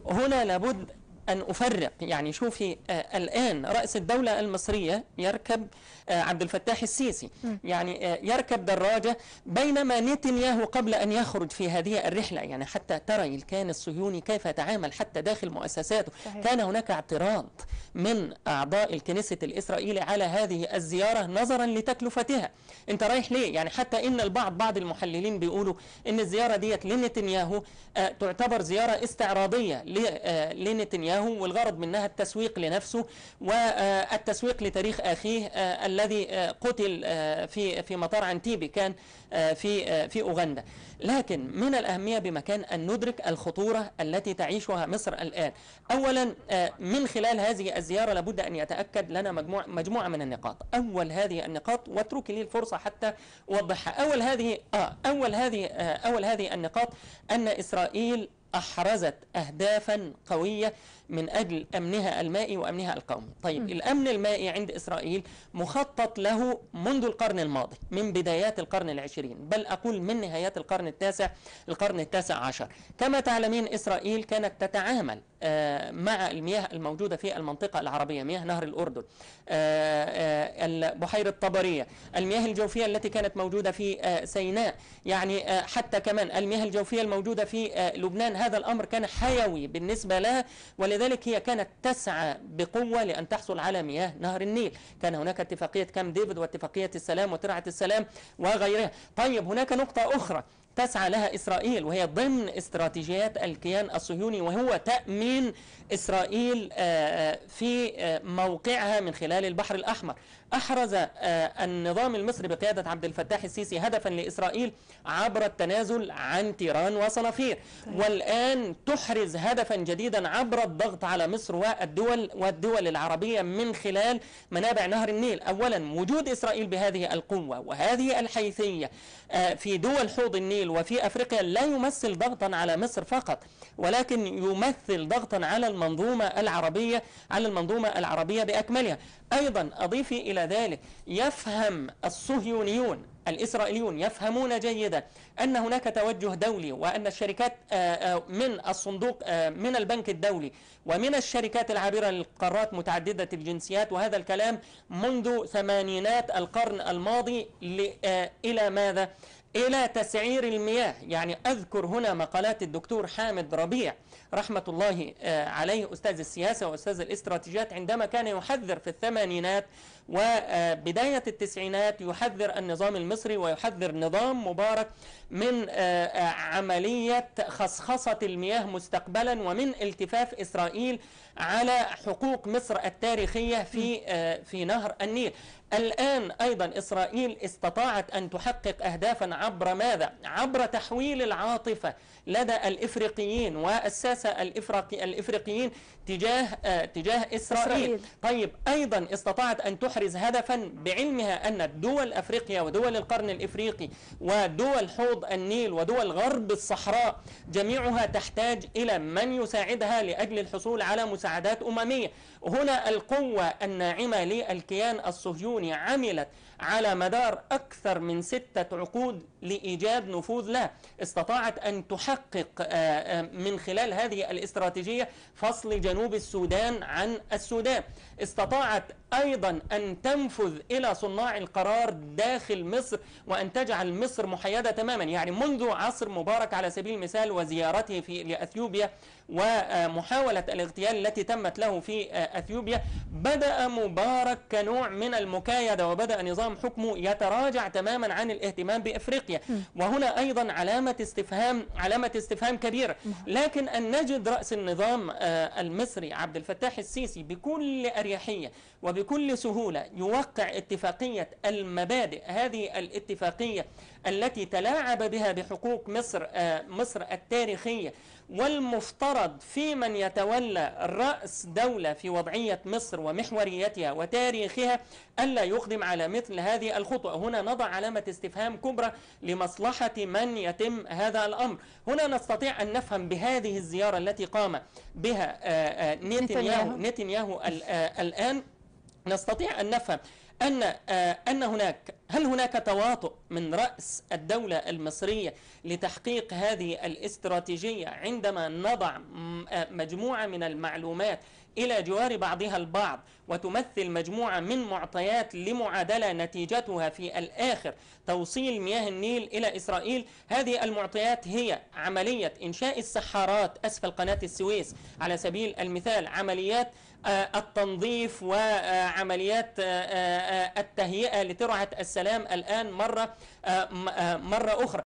هنا لابد أن أفرق. يعني شوفي الآن رأس الدولة المصرية يركب عبد الفتاح السيسي، يعني يركب دراجة، بينما نتنياهو قبل أن يخرج في هذه الرحلة، يعني حتى ترى الكيان الصهيوني كيف يتعامل حتى داخل مؤسساته. صحيح. كان هناك اعتراض من أعضاء الكنيسة الإسرائيلي على هذه الزيارة نظرا لتكلفتها. أنت رايح ليه؟ يعني حتى إن بعض المحللين بيقولوا إن الزيارة ديت لنتنياهو تعتبر زيارة استعراضية لنتنياهو، والغرض منها التسويق لنفسه والتسويق لتاريخ أخيه الذي قتل في مطار عنتيبي، كان في أوغندا. لكن من الأهمية بمكان أن ندرك الخطورة التي تعيشها مصر الآن. أولا من خلال هذه الزيارة لابد أن يتأكد لنا مجموعة من النقاط. أول هذه النقاط، واترك لي الفرصة حتى أوضحها. أول هذه النقاط أن إسرائيل أحرزت أهدافا قوية من أجل أمنها المائي وأمنها القومي. طيب الأمن المائي عند إسرائيل مخطط له منذ القرن الماضي، من بدايات القرن العشرين، بل أقول من نهايات القرن التاسع عشر. كما تعلمين إسرائيل كانت تتعامل مع المياه الموجودة في المنطقة العربية، مياه نهر الأردن، بحيرة طبرية، المياه الجوفية التي كانت موجودة في سيناء، يعني حتى كمان المياه الجوفية الموجودة في لبنان. هذا الأمر كان حيوي بالنسبة لها، ولذلك هي كانت تسعى بقوة لأن تحصل على مياه نهر النيل. كان هناك اتفاقية كامب ديفيد واتفاقية السلام وترعة السلام وغيرها. طيب هناك نقطة أخرى تسعى لها إسرائيل وهي ضمن استراتيجيات الكيان الصهيوني، وهو تأمين إسرائيل في موقعها من خلال البحر الأحمر. أحرز النظام المصري بقيادة عبد الفتاح السيسي هدفا لإسرائيل عبر التنازل عن تيران وصنافير، والآن تحرز هدفا جديدا عبر الضغط على مصر والدول العربية من خلال منابع نهر النيل. أولا وجود إسرائيل بهذه القوة وهذه الحيثية في دول حوض النيل وفي أفريقيا لا يمثل ضغطا على مصر فقط، ولكن يمثل ضغطا على المنظومة العربية بأكملها. أيضا أضيفي إلى ذلك، يفهم الصهيونيون الإسرائيليون يفهمون جيدا أن هناك توجه دولي، وأن الشركات من الصندوق من البنك الدولي ومن الشركات العابرة للقارات متعددة الجنسيات، وهذا الكلام منذ ثمانينات القرن الماضي، إلى ماذا؟ إلى تسعير المياه. يعني أذكر هنا مقالات الدكتور حامد ربيع رحمة الله عليه، أستاذ السياسة وأستاذ الاستراتيجيات، عندما كان يحذر في الثمانينات وبداية التسعينات، يحذر النظام المصري ويحذر نظام مبارك من عملية خصخصة المياه مستقبلا ومن التفاف إسرائيل على حقوق مصر التاريخية في نهر النيل. الآن أيضا إسرائيل استطاعت أن تحقق أهدافا عبر ماذا؟ عبر تحويل العاطفة لدى الإفريقيين والساسة الإفريقيين تجاه إسرائيل. طيب أيضا استطاعت أن تحرز هدفا بعلمها أن دول أفريقيا ودول القرن الإفريقي ودول حوض النيل ودول غرب الصحراء جميعها تحتاج إلى من يساعدها لأجل الحصول على مساعدات أممية. هنا القوة الناعمة للكيان الصهيوني عملت على مدار أكثر من 6 عقود لإيجاد نفوذ له. استطاعت أن تحقق من خلال هذه الاستراتيجية فصل جنوب السودان عن السودان. استطاعت أيضا أن تنفذ إلى صناع القرار داخل مصر وأن تجعل مصر محايدة تماما. يعني منذ عصر مبارك على سبيل المثال وزيارته لأثيوبيا ومحاولة الاغتيال التي تمت له في أثيوبيا، بدأ مبارك كنوع من المكايدة وبدأ نظام حكمه يتراجع تماما عن الاهتمام بأفريقيا. وهنا أيضا علامة استفهام كبيرة. لكن أن نجد رأس النظام المصري عبد الفتاح السيسي بكل أريحية وبكل سهولة يوقع اتفاقية المبادئ، هذه الاتفاقية التي تلاعب بها بحقوق مصر التاريخية، والمفترض في من يتولى رأس دولة في وضعية مصر ومحوريتها وتاريخها ألا يقدم على مثل هذه الخطوة. هنا نضع علامة استفهام كبرى لمصلحة من يتم هذا الأمر. هنا نستطيع أن نفهم بهذه الزيارة التي قام بها نتنياهو الآن، نستطيع أن نفهم هل هناك تواطؤ من رأس الدولة المصرية لتحقيق هذه الاستراتيجية عندما نضع مجموعة من المعلومات إلى جوار بعضها البعض وتمثل مجموعة من معطيات لمعادلة نتيجتها في الآخر توصيل مياه النيل إلى إسرائيل؟ هذه المعطيات هي عملية إنشاء السحارات أسفل قناة السويس على سبيل المثال، عمليات التنظيف وعمليات التهيئة لترعة السلام الآن مرة أخرى.